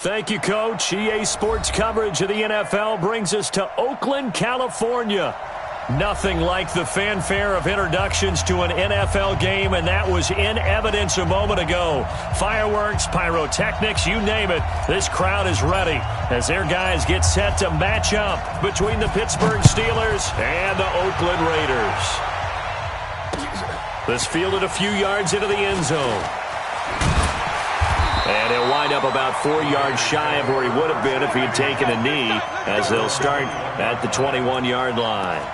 Thank you, Coach. EA Sports coverage of the NFL brings us to Oakland, California. Nothing like the fanfare of introductions to an NFL game, and that was in evidence a moment ago. Fireworks, pyrotechnics, you name it. This crowd is ready as their guys get set to match up between the Pittsburgh Steelers and the Oakland Raiders. This fielded a few yards into the end zone. And he'll wind up about 4 yards shy of where he would have been if he had taken a knee, as they'll start at the 21-yard line.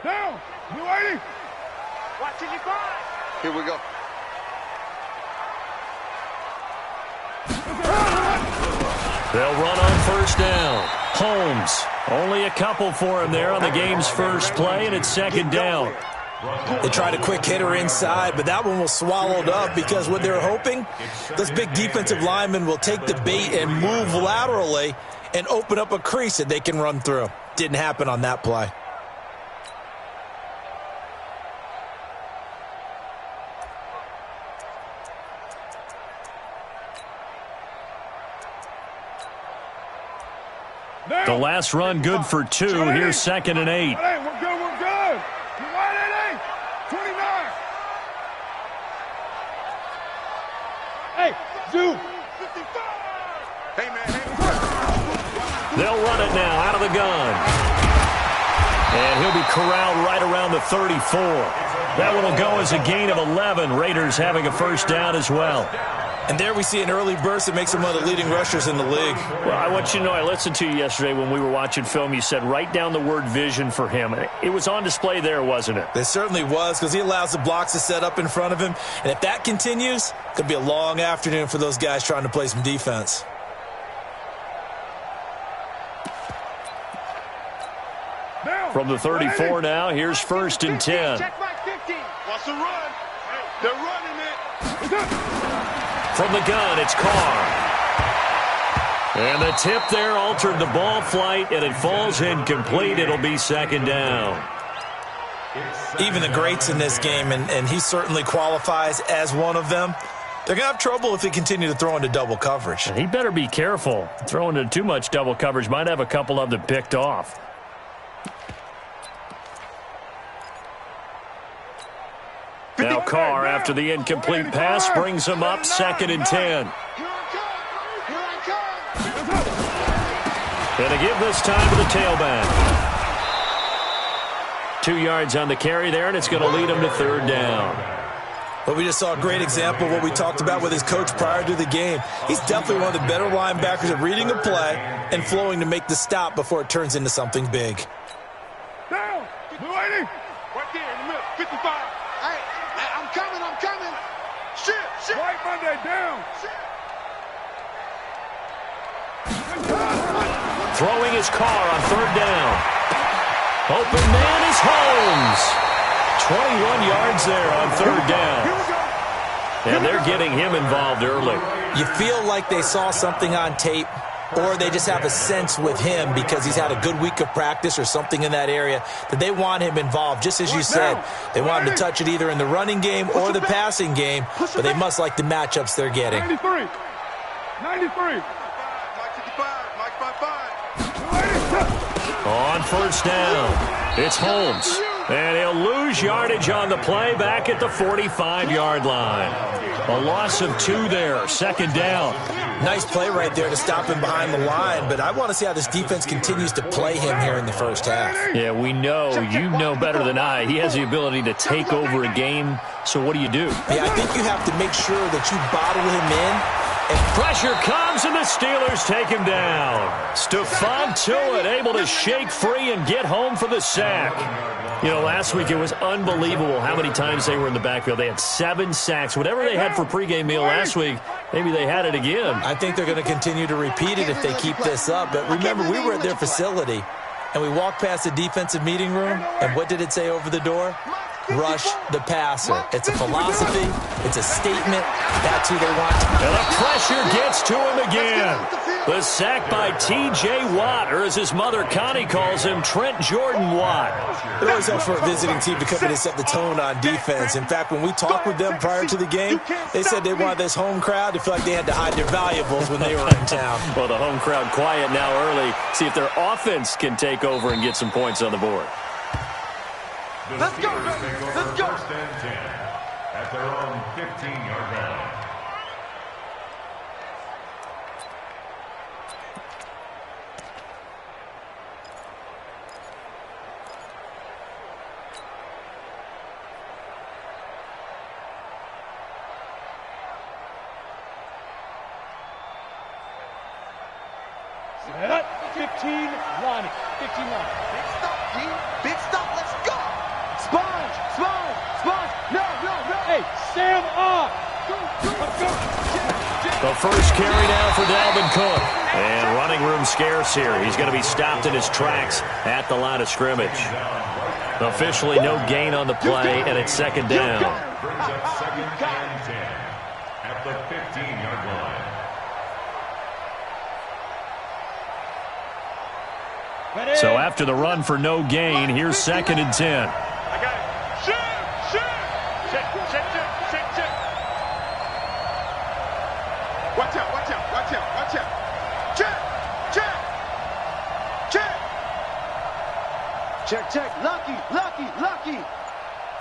Down! You ready? Watching you find. Here we go. They'll run on first down. Holmes, only a couple for him there on the game's first play, and it's second down. They tried a quick hitter inside, but that one was swallowed up because what they're hoping, those big defensive linemen will take the bait and move laterally and open up a crease that they can run through. Didn't happen on that play. The last run good for 2. Here's 2nd and 8. Hey, we're good, we're good. You right, 29. Hey, Zoo. 55. Hey, man. They'll run it now out of the gun. And he'll be corralled right around the 34. That one will go as a gain of 11. Raiders having a first down as well. And there we see an early burst that makes him one of the leading rushers in the league. Well, I want you to know, I listened to you yesterday when we were watching film. You said write down the word vision for him. It was on display there, wasn't it? It certainly was, because he allows the blocks to set up in front of him. And if that continues, it could be a long afternoon for those guys trying to play some defense. From the 34 now, here's 1st and 10. Check back 15. Watch the run. They're running it. From the gun, it's Carr. And the tip there altered the ball flight, and it falls incomplete. It'll be 2nd down. Even the greats in this game, and he certainly qualifies as one of them, they're going to have trouble if they continue to throw into double coverage. And he better be careful. Throwing into too much double coverage might have a couple of them picked off. Now Carr, after the incomplete pass, brings him up 2nd and 10. And a give this time to the tailback. 2 yards on the carry there, and it's going to lead him to 3rd down. But we just saw a great example of what we talked about with his coach prior to the game. He's definitely one of the better linebackers at reading a play and flowing to make the stop before it turns into something big. Down! You ready? Right there in the middle. 55. Hey, I'm coming. Shit. Right Monday, down. Throwing his Carr on 3rd down. Open man is Holmes. 21 yards there on 3rd down. And they're getting him involved early. You feel like they saw something on tape, or they just have a sense with him because he's had a good week of practice or something in that area that they want him involved. Just as you said, they want him to touch it either in the running game or the passing game, but they must like the matchups they're getting. 93. Mike 55. Mike 55. On 1st down, it's Holmes. And he'll lose yardage on the play back at the 45-yard line. A loss of 2 there, 2nd down. Nice play right there to stop him behind the line, but I want to see how this defense continues to play him here in the first half. Yeah, we know, you know better than I, he has the ability to take over a game, so what do you do? Yeah, I think you have to make sure that you bottle him in. And pressure comes, and the Steelers take him down. Stephon Tuitt able to shake free and get home for the sack. You know, last week it was unbelievable how many times they were in the backfield. They had 7 sacks. Whatever they had for pregame meal last week, maybe they had it again. I think they're going to continue to repeat it if they keep this up. But remember, we were at their facility, and we walked past the defensive meeting room, and what did it say over the door? rush the passer. It's a philosophy. It's a statement. That's who they want. And the pressure gets to him again. The sack by T.J. Watt, or as his mother Connie calls him, Trent Jordan Watt. It always helps for a visiting team to come in and set the tone on defense. In fact, when we talked with them prior to the game, they said they wanted this home crowd to feel like they had to hide their valuables when they were in town. Well, the home crowd quiet now early. See if their offense can take over and get some points on the board. Let's go, let's go. First and 10 at their own 15-yard line. Set up. 15 line. 15 line. Big stop, D. Big stop. Let's go. Sponge. No. Hey, Sam on. Let's go. The first carry down for Dalvin Cook. And running room scarce here. He's going to be stopped in his tracks at the line of scrimmage. Officially no gain on the play, and it's second down. Brings up second and 10 at the 15-yard line. So after the run for no gain, here's second and 10. I got it. Shoot. Check. Watch out. Check. Lucky.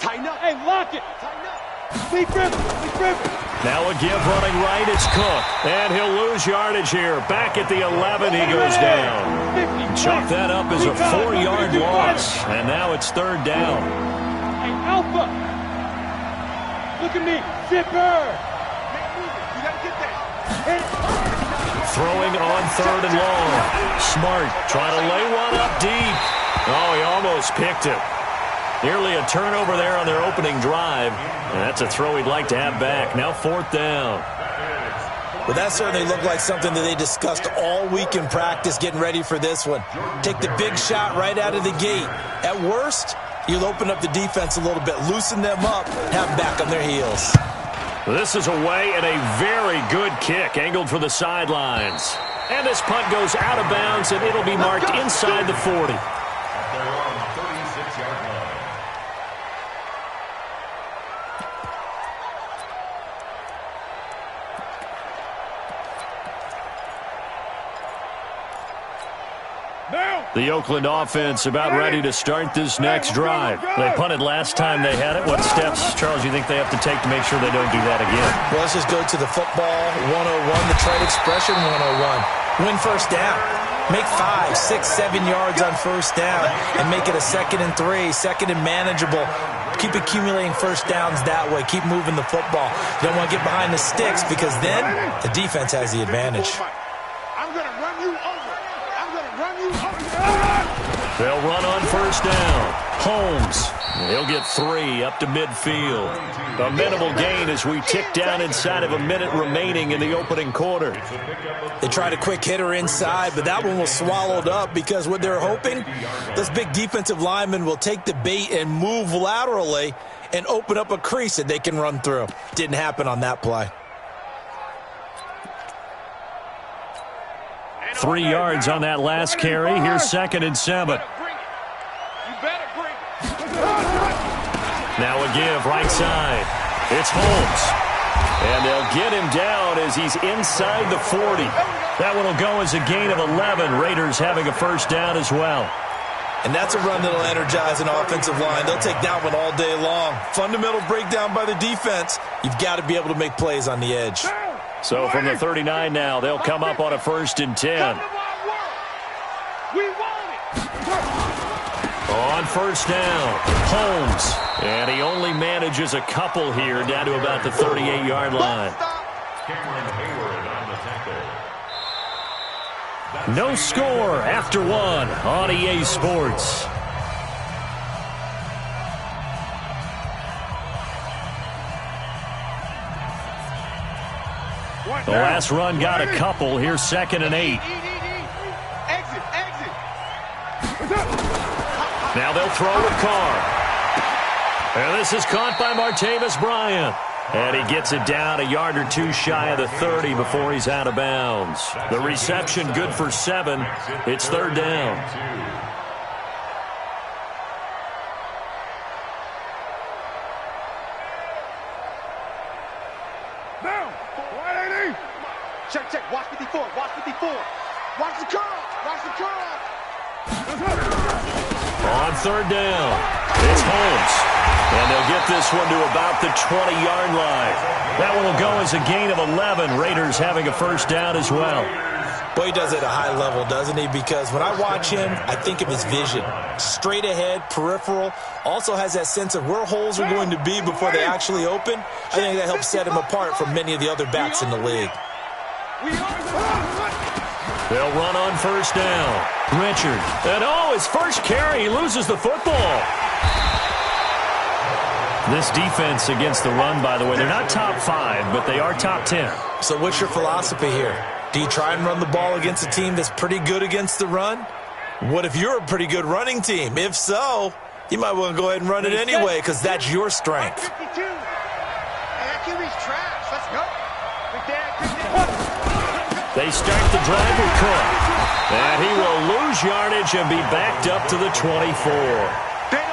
Tighten up. Hey, lock it. Tighten up. Sleep river. Now a give running right, it's Cook. And he'll lose yardage here. Back at the 11, he goes down. Chalk that up as a 4-yard loss. And now it's third down. Hey, Alpha. Look at me. Zipper. You gotta get that. Throwing on third and long. Smart trying to lay one up deep. Oh, he almost picked it. Nearly a turnover there on their opening drive. And that's a throw he'd like to have back. Now fourth down. Well, that certainly looked like something that they discussed all week in practice getting ready for this one. Take the big shot right out of the gate. At worst, you'll open up the defense a little bit, loosen them up, have them back on their heels. This is away and a very good kick angled for the sidelines. And this punt goes out of bounds, and it'll be marked inside the 40. At their own 36-yard line. The Oakland offense about ready to start this next drive. They punted last time they had it. What steps, Charles, you think they have to take to make sure they don't do that again? Well, let's just go to the football 101, the trade expression 101. Win first down. Make 5, 6, 7 yards on first down and make it a 2nd and 3, second and manageable. Keep accumulating first downs that way. Keep moving the football. You don't want to get behind the sticks because then the defense has the advantage. I'm gonna run you over. They'll run on first down. Holmes. He'll get 3 up to midfield. A minimal gain as we tick down inside of a minute remaining in the opening quarter. They tried a quick hitter inside, but that one was swallowed up because what they're hoping, this big defensive lineman will take the bait and move laterally and open up a crease that they can run through. Didn't happen on that play. 3 yards on that last carry. Here's 2nd and 7. Now a give right side. It's Holmes. And they'll get him down as he's inside the 40. That one will go as a gain of 11. Raiders having a first down as well. And that's a run that'll energize an offensive line. They'll take that one all day long. Fundamental breakdown by the defense. You've got to be able to make plays on the edge. So from the 39 now, they'll come up on a 1st and 10. On first down, Holmes. And he only manages a couple here down to about the 38-yard line. No score after 1 on EA Sports. The last run got a couple. Here's 2nd and 8. Exit. Now they'll throw with Carr. And this is caught by Martavis Bryant. And he gets it down a yard or two shy of the 30 before he's out of bounds. The reception good for 7. It's third down. Now, 180. Check, check. Watch 54. Watch 54. Watch the curl. Watch the curl. On third down, it's Holmes. And they'll get this one to about the 20-yard line. That one will go as a gain of 11. Raiders having a first down as well. Well, he does it at a high level, doesn't he? Because when I watch him, I think of his vision. Straight ahead, peripheral. Also has that sense of where holes are going to be before they actually open. I think that helps set him apart from many of the other backs in the league. They'll run on first down. Richard. And his first carry, he loses the football. This defense against the run, by the way, they're not top 5, but they are top 10. So what's your philosophy here? Do you try and run the ball against a team that's pretty good against the run? What if you're a pretty good running team? If so, you might want to go ahead and run it anyway because that's your strength. 52. Hey, that QB's trash. Let's go. Good dad. They start the drive with Cook. And he will lose yardage and be backed up to the 24.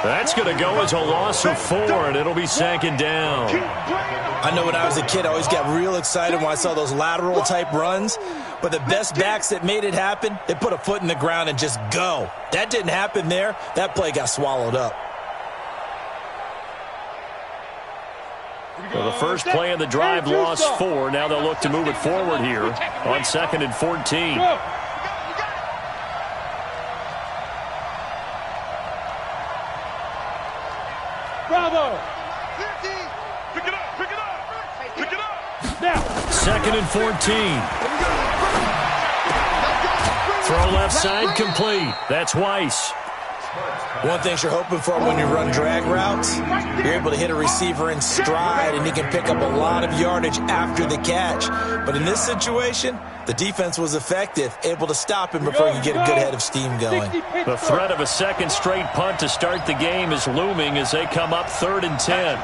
That's going to go as a loss of 4, and it'll be second down. I know when I was a kid, I always got real excited when I saw those lateral-type runs. But the best backs that made it happen, they put a foot in the ground and just go. That didn't happen there. That play got swallowed up. Well, the first play of the drive lost 4. Now they'll look to move it forward here on 2nd and 14. Bravo. Pick it up, pick it up, pick it up. Now. 2nd and 14. Throw left side complete. That's Weiss. One thing you're hoping for when you run drag routes, you're able to hit a receiver in stride and he can pick up a lot of yardage after the catch. But in this situation, the defense was effective, able to stop him before you get a good head of steam going. The threat of a second straight punt to start the game is looming as they come up 3rd and 10.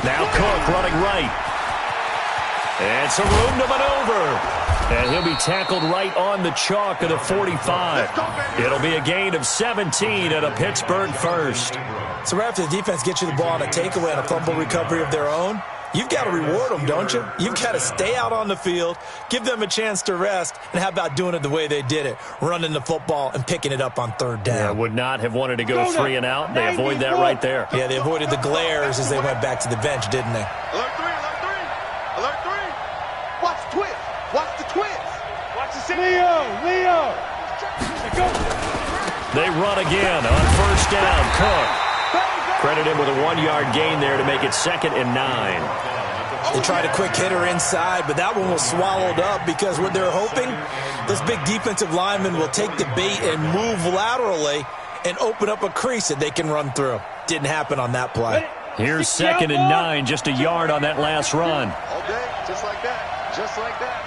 Now Cook running right. And some room to maneuver. And he'll be tackled right on the chalk of the 45. It'll be a gain of 17 at a Pittsburgh first. So right after the defense gets you the ball on a takeaway and a fumble recovery of their own, you've got to reward them, don't you? You've got to stay out on the field, give them a chance to rest, and how about doing it the way they did it, running the football and picking it up on 3rd down. Yeah, would not have wanted to go 3 and out. They avoid that right there. Yeah, they avoided the glares as they went back to the bench, didn't they? Alert 3, alert 3. Alert 3. Watch the twist. Watch the twist. Watch the Leo. Go. They run again on first down. Cook. Credit him with a 1-yard gain there to make it 2nd and 9. They tried a quick hitter inside, but that one was swallowed up because what they're hoping, those big defensive linemen will take the bait and move laterally and open up a crease that they can run through. Didn't happen on that play. Here's 2nd and 9, just a yard on that last run. All day, just like that. Just like that.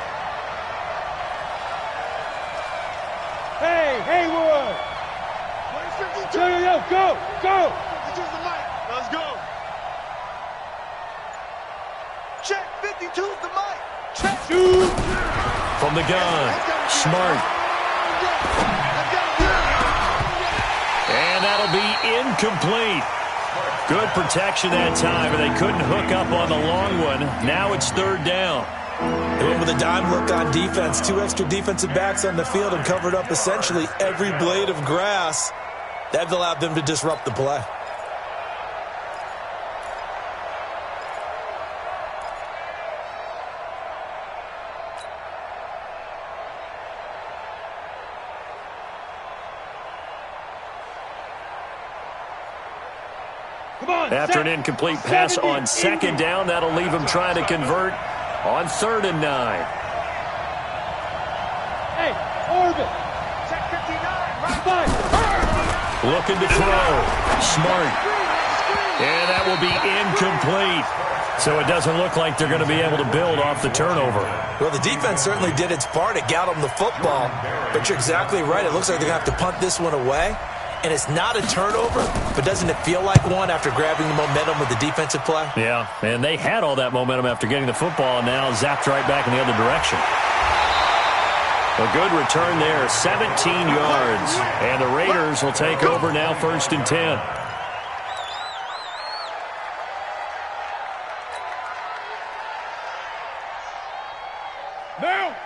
Hey, Haywood. Yo, go. This is the mic. Let's go. Check 52's the mic. Check. Shoot. From the gun, Smart. And that'll be incomplete. Good protection that time, and they couldn't hook up on the long one. Now it's 3rd down. They went with a dime look on defense. 2 extra defensive backs on the field and covered up essentially every blade of grass. That allowed them to disrupt the play. After an incomplete pass on 2nd down, that'll leave him trying to convert on 3rd and 9. Hey, Orbit. Check 59. Looking to throw. Smart. And that will be incomplete. So it doesn't look like they're going to be able to build off the turnover. Well, the defense certainly did its part. It got them the football. But you're exactly right. It looks like they're going to have to punt this one away. and it's not a turnover, but doesn't it feel like one after grabbing the momentum with the defensive play? Yeah, and they had all that momentum after getting the football, and now zapped right back in the other direction. A good return there, 17 yards. And the Raiders will take over now, 1st and 10.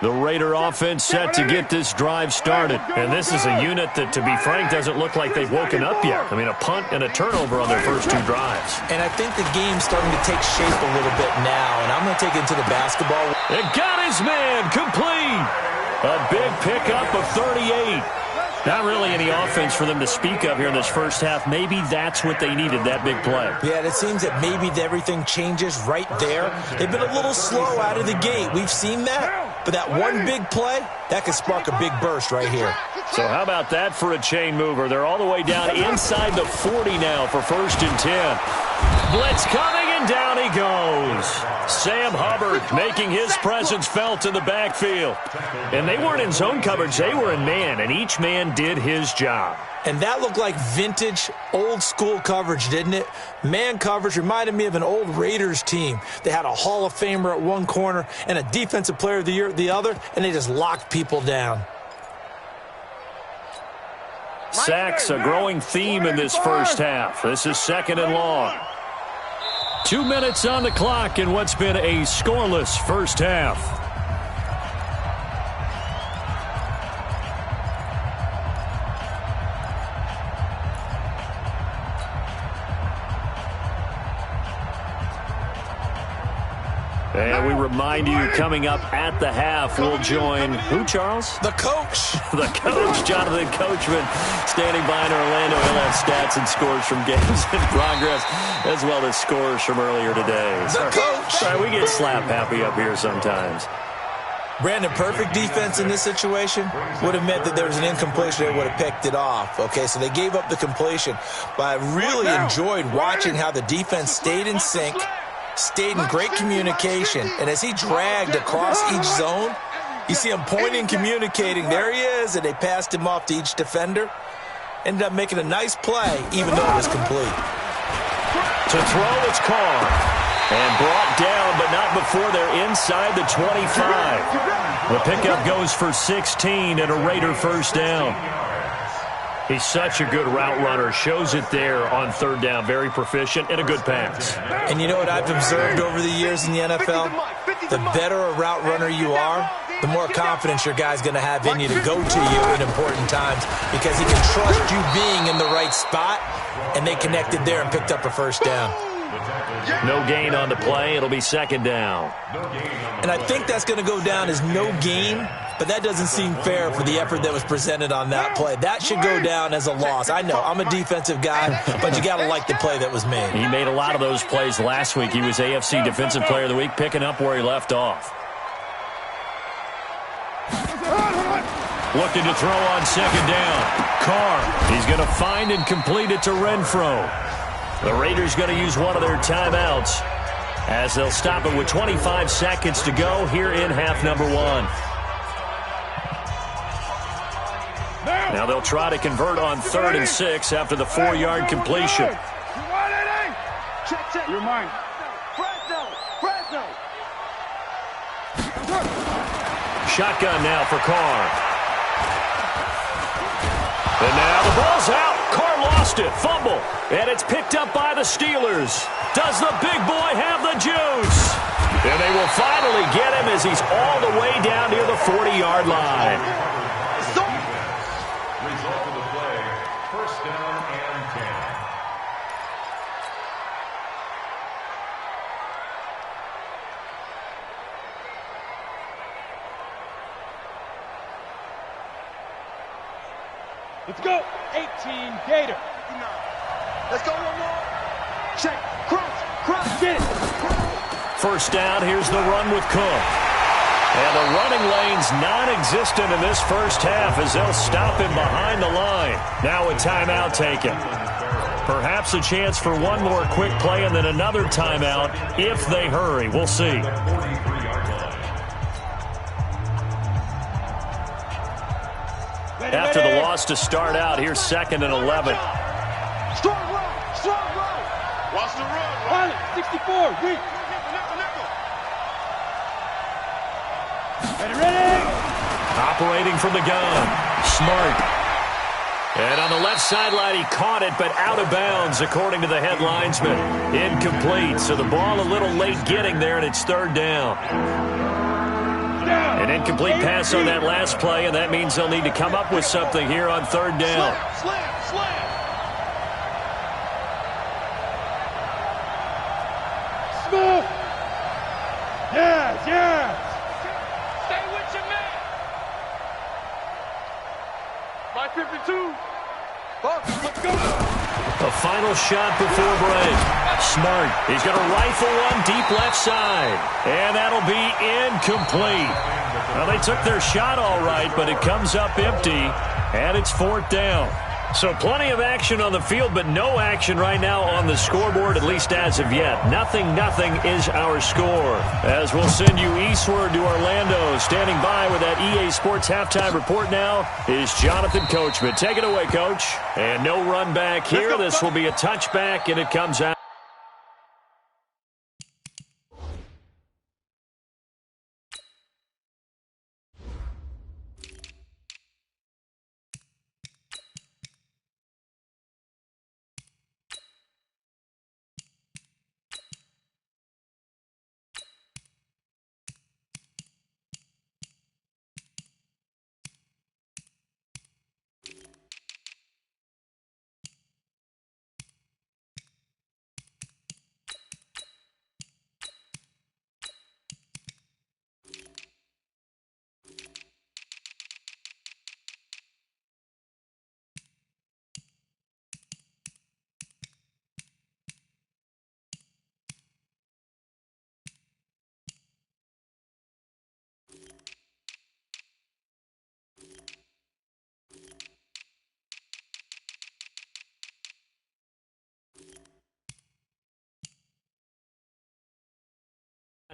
The Raider offense set to get this drive started. And this is a unit that, to be frank, doesn't look like they've woken up yet. I mean, a punt and a turnover on their first 2 drives. And I think the game's starting to take shape a little bit now. And I'm going to take it to the basketball. It got his man complete. A big pickup of 38. Not really any offense for them to speak of here in this first half. Maybe that's what they needed, that big play. Yeah, and it seems that maybe everything changes right there. They've been a little slow out of the gate. We've seen that. But that one big play, that could spark a big burst right here. So how about that for a chain mover? They're all the way down inside the 40 now for 1st and 10. Blitz coming, and down he goes. Sam Hubbard making his presence felt in the backfield. And they weren't in zone coverage. They were in man, and each man did his job. And that looked like vintage, old-school coverage, didn't it? Man coverage reminded me of an old Raiders team. They had a Hall of Famer at one corner and a Defensive Player of the Year at the other, and they just locked people down. Sacks, a growing theme in this first half. This is 2nd and long. 2 minutes on the clock in what's been a scoreless first half. And we remind you, coming up at the half, we'll join who, Charles? The coach. The coach, Jonathan Coachman, standing by in Orlando. He'll have stats and scores from games in progress, as well as scores from earlier today. The coach. Sorry, we get slap happy up here sometimes. Brandon, perfect defense in this situation would have meant that there was an incompletion. They would have picked it off. Okay, so they gave up the completion. But I really enjoyed watching how the defense stayed in sync, stayed in great communication, and as he dragged across each zone, you see him pointing, communicating. There he is, and they passed him off to each defender. Ended up making a nice play, even though it was complete. To throw, it's Carr. And brought down, but not before they're inside the 25. The pickup goes for 16 and a Raider first down. He's such a good route runner. Shows it there on 3rd down. Very proficient and a good pass. And you know what I've observed over the years in the NFL? The better a route runner you are, the more confidence your guy's going to have in you to go to you in important times, because he can trust you being in the right spot, and they connected there and picked up a first down. No gain on the play. It'll be 2nd down. And I think that's going to go down as no gain, but that doesn't seem fair for the effort that was presented on that play. That should go down as a loss. I know, I'm a defensive guy, but you got to like the play that was made. He made a lot of those plays last week. He was AFC Defensive Player of the Week, picking up where he left off. Looking to throw on 2nd down. Carr, he's going to find and complete it to Renfro. The Raiders going to use one of their timeouts as they'll stop it with 25 seconds to go here in half number 1. Now they'll try to convert on 3rd and 6 after the 4-yard completion. You're mine. Shotgun now for Carr. And now the ball's out. Carr lost it. Fumble. And it's picked up by the Steelers. Does the big boy have the juice? And they will finally get him as he's all the way down near the 40-yard line. Result of the play, 1st down and 10. Let's go. 18 Gator. Let's go one more. Check. Cross. Get it. 1st down. Here's the run with Cook. And the running lane's non-existent in this first half as they'll stop him behind the line. Now a timeout taken. Perhaps a chance for one more quick play and then another timeout if they hurry. We'll see. After the loss loss to start out. Here's 2nd and 11. Strong run. Strong run. Watch the run. Pilot, 64, weak. Ready. Operating from the gun. Smart. And on the left sideline, he caught it, but out of bounds, according to the head linesman. Incomplete, so the ball a little late getting there, and it's 3rd down. An incomplete pass on that last play, and that means they'll need to come up with something here on 3rd down. Slam. Smooth. Yes. Stay with your man. My 52. Let's go. A final shot before break. Smart. He's going to rifle one deep left side. And that'll be incomplete. Well, they took their shot all right, but it comes up empty, and it's 4th down. So plenty of action on the field, but no action right now on the scoreboard, at least as of yet. 0-0 is our score. As we'll send you eastward to Orlando. Standing by with that EA Sports halftime report now is Jonathan Coachman. Take it away, Coach. And no run back here. This will be a touchback, and it comes out.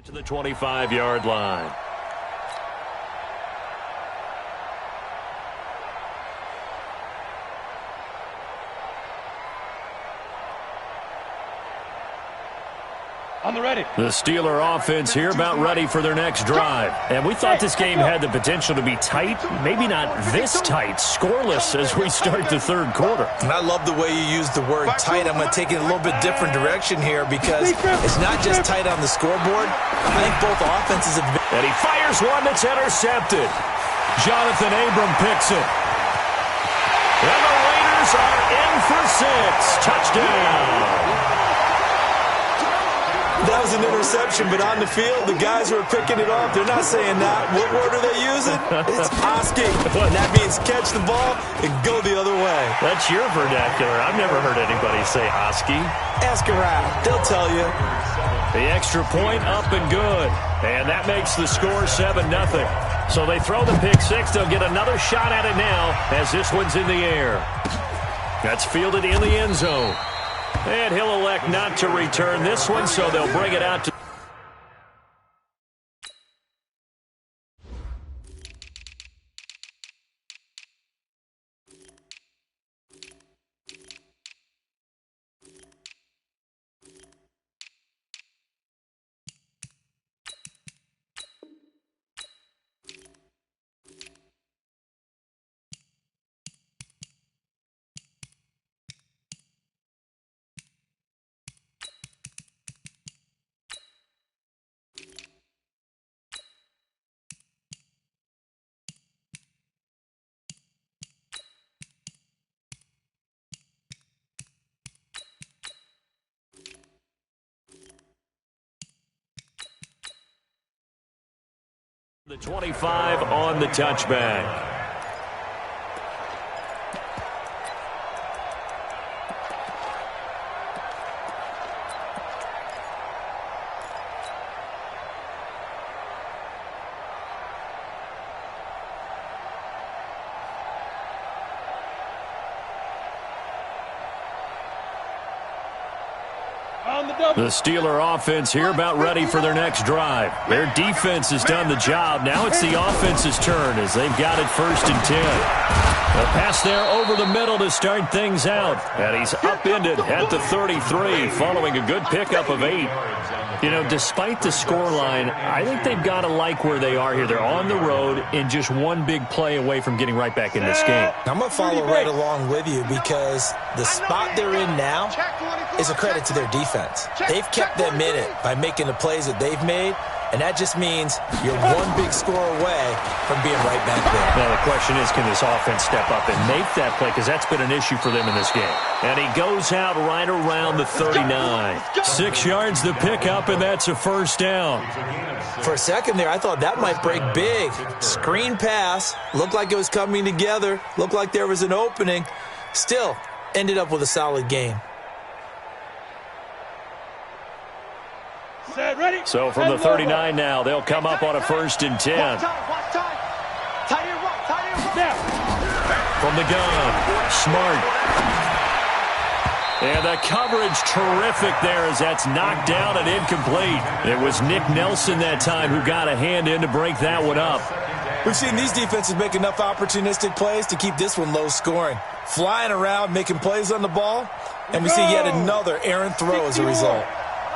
To the 25-yard line. On the ready. The Steeler offense here about ready for their next drive. And we thought this game had the potential to be tight, maybe not this tight, scoreless as we start the 3rd quarter. And I love the way you use the word tight. I'm going to take it a little bit different direction here because it's not just tight on the scoreboard. I think both offenses have been. And he fires one that's intercepted. Jonathan Abram picks it. And the Raiders are in for 6. Touchdown. That was an interception, but on the field, the guys who are picking it off, they're not saying that. What word are they using? It's Oski. And that means catch the ball and go the other way. That's your vernacular. I've never heard anybody say Oski. Ask around. They'll tell you. The extra point up and good. And that makes the score 7-0. So they throw the pick 6. They'll get another shot at it now as this one's in the air. That's fielded in the end zone. And he'll elect not to return this one, so they'll bring it out to the 25 on the touchback. The Steeler offense here about ready for their next drive. Their defense has done the job. Now it's the offense's turn as they've got it 1st and 10. A Pass there over the middle to start things out. And he's upended at the 33 following a good pickup of 8. You know, despite the scoreline, I think they've got to like where they are here. They're on the road and just one big play away from getting right back in this game. I'm going to follow right along with you because the spot they're in now is a credit to their defense. They've kept them in it by making the plays that they've made, and that just means you're one big score away from being right back there. Now the question is, can this offense step up and make that play? Because that's been an issue for them in this game. And he goes out right around the 39. 6 yards the pickup, and that's a first down. For a second there, I thought that might break big. Screen pass. Looked like it was coming together. Looked like there was an opening. Still, ended up with a solid game. So from the 39 now, they'll come up on a 1st and 10. From the gun, Smart. And the coverage terrific there as that's knocked down and incomplete. It was Nick Nelson that time who got a hand in to break that one up. We've seen these defenses make enough opportunistic plays to keep this one low scoring. Flying around, making plays on the ball, and we see yet another errant throw as a result.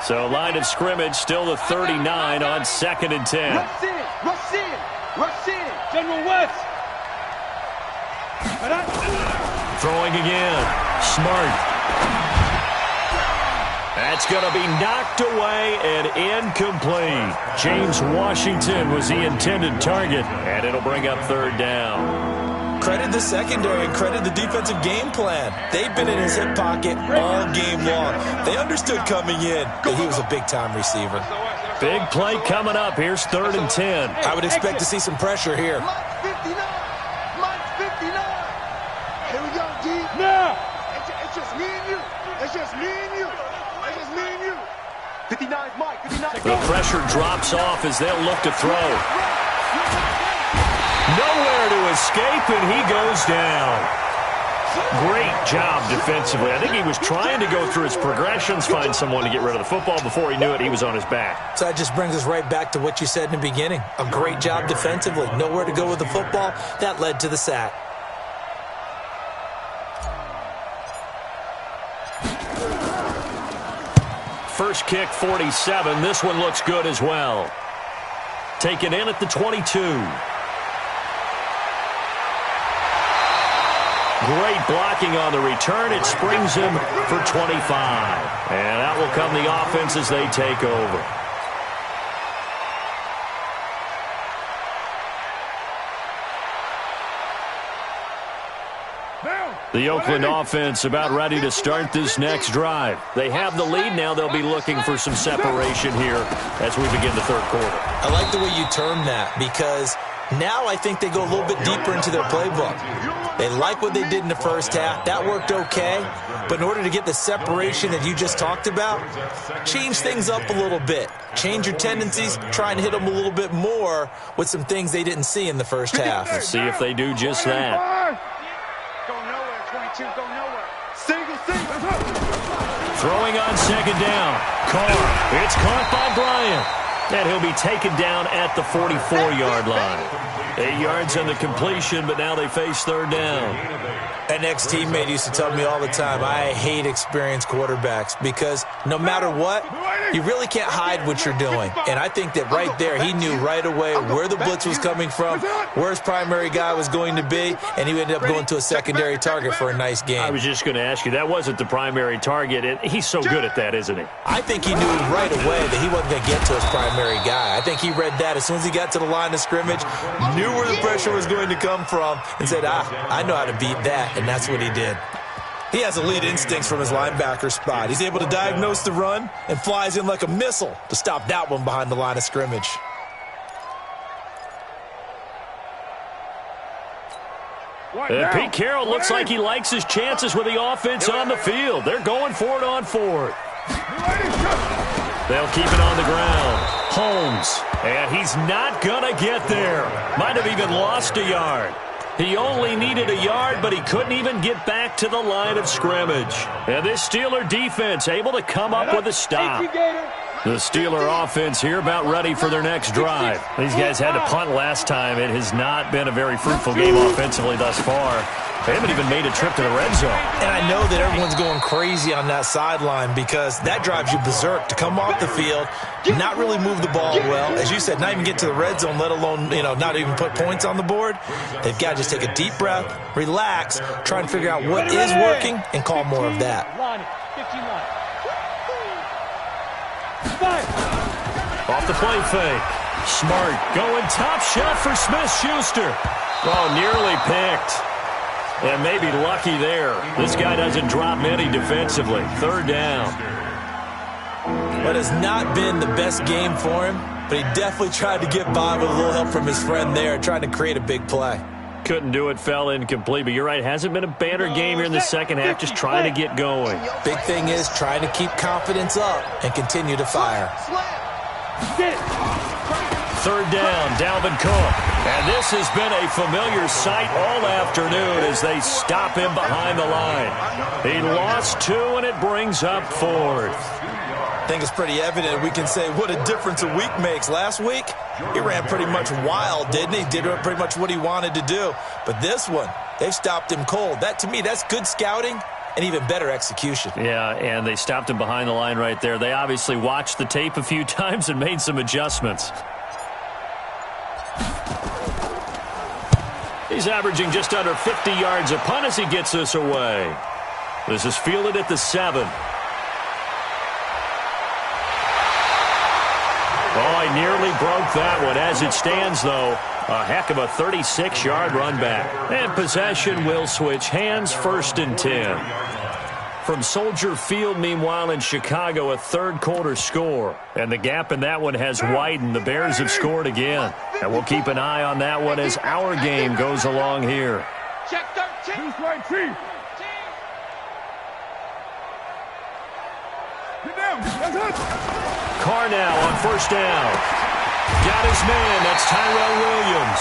So line of scrimmage still the 39 on 2nd and 10. Rush in. General West. Throwing again. Smart. That's going to be knocked away and incomplete. James Washington was the intended target, and it'll bring up 3rd down. Credit the secondary and credit the defensive game plan. They've been in his hip pocket all game long. They understood coming in that he was a big-time receiver. Big play coming up. Here's 3rd and 10. I would expect to see some pressure here. Mike 59. Mike 59. Here we go, D. Now. It's just me and you. It's just me and you. It's just me and you. 59 Mike. 59. The pressure drops off as they'll look to throw. Nowhere to escape, and he goes down. Great job defensively. I think he was trying to go through his progressions, find someone to get rid of the football. Before he knew it, he was on his back. So that just brings us right back to what you said in the beginning. A great job defensively. Nowhere to go with the football. That led to the sack. First kick, 47. This one looks good as well. Taken in at the 22. Great blocking on the return. It springs him for 25. And out will come the offense as they take over. The Oakland offense about ready to start this next drive. They have the lead now. They'll be looking for some separation here as we begin the 3rd quarter. I like the way you term that because now I think they go a little bit deeper into their playbook. They like what they did in the first half. That worked okay. But in order to get the separation that you just talked about, change things up a little bit. Change your tendencies. Try and hit them a little bit more with some things they didn't see in the first half. Let's see if they do just that. Go nowhere, 22. Go nowhere. Single. Throwing on 2nd down. Carr. It's caught by Bryant. And he'll be taken down at the 44-yard line. 8 yards on the completion, but now they face 3rd down. An ex-teammate used to tell me all the time, I hate experienced quarterbacks because no matter what, you really can't hide what you're doing. And I think that right there, he knew right away where the blitz was coming from, where his primary guy was going to be, and he ended up going to a secondary target for a nice game. I was just going to ask you, that wasn't the primary target. And he's so good at that, isn't he? I think he knew right away that he wasn't going to get to his primary guy. I think he read that as soon as he got to the line of scrimmage, knew where the pressure was going to come from, and said, I know how to beat that. And that's what he did. He has elite instincts from his linebacker spot. He's able to diagnose the run and flies in like a missile to stop that one behind the line of scrimmage. Pete Carroll looks like he likes his chances with the offense on the field. They're going for it on 4th. They'll keep it on the ground. Holmes, and he's not going to get there. Might have even lost a yard. He only needed a yard, but he couldn't even get back to the line of scrimmage. And this Steeler defense able to come up with a stop. The Steeler offense here about ready for their next drive. These guys had to punt last time. It has not been a very fruitful game offensively thus far. They haven't even made a trip to the red zone. And I know that everyone's going crazy on that sideline because that drives you berserk to come off the field, not really move the ball well. As you said, not even get to the red zone, let alone, not even put points on the board. They've got to just take a deep breath, relax, try and figure out what is working, and call more of that. Off the play fake. Smart going top shot for Smith-Schuster. Oh, nearly picked. And maybe lucky there. This guy doesn't drop many defensively. Third down. But it's not been the best game for him, but he definitely tried to get by with a little help from his friend there, trying to create a big play. Couldn't do it, fell incomplete. But you're right, hasn't been a banner game here in the second half, just trying to get going. Big thing is trying to keep confidence up and continue to fire. Third down, Dalvin Cook. And this has been a familiar sight all afternoon as they stop him behind the line. He lost 2, and it brings up 4th. I think it's pretty evident we can say what a difference a week makes. Last week, he ran pretty much wild, didn't he? Did pretty much what he wanted to do. But this one, they've stopped him cold. That, to me, that's good scouting and even better execution. Yeah, and they stopped him behind the line right there. They obviously watched the tape a few times and made some adjustments. He's averaging just under 50 yards a punt as he gets this away. This is fielded at the 7. Oh, he nearly broke that one. As it stands, though, a heck of a 36-yard run back. And possession will switch hands, 1st and 10. From Soldier Field, meanwhile, in Chicago, a third-quarter score. And the gap in that one has widened. The Bears have scored again. And we'll keep an eye on that one as our game goes along here. Check 13. Get down. That's it. Carr now on 1st down. Got his man. That's Tyrell Williams.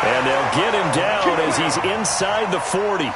And they'll get him down as he's inside the 40.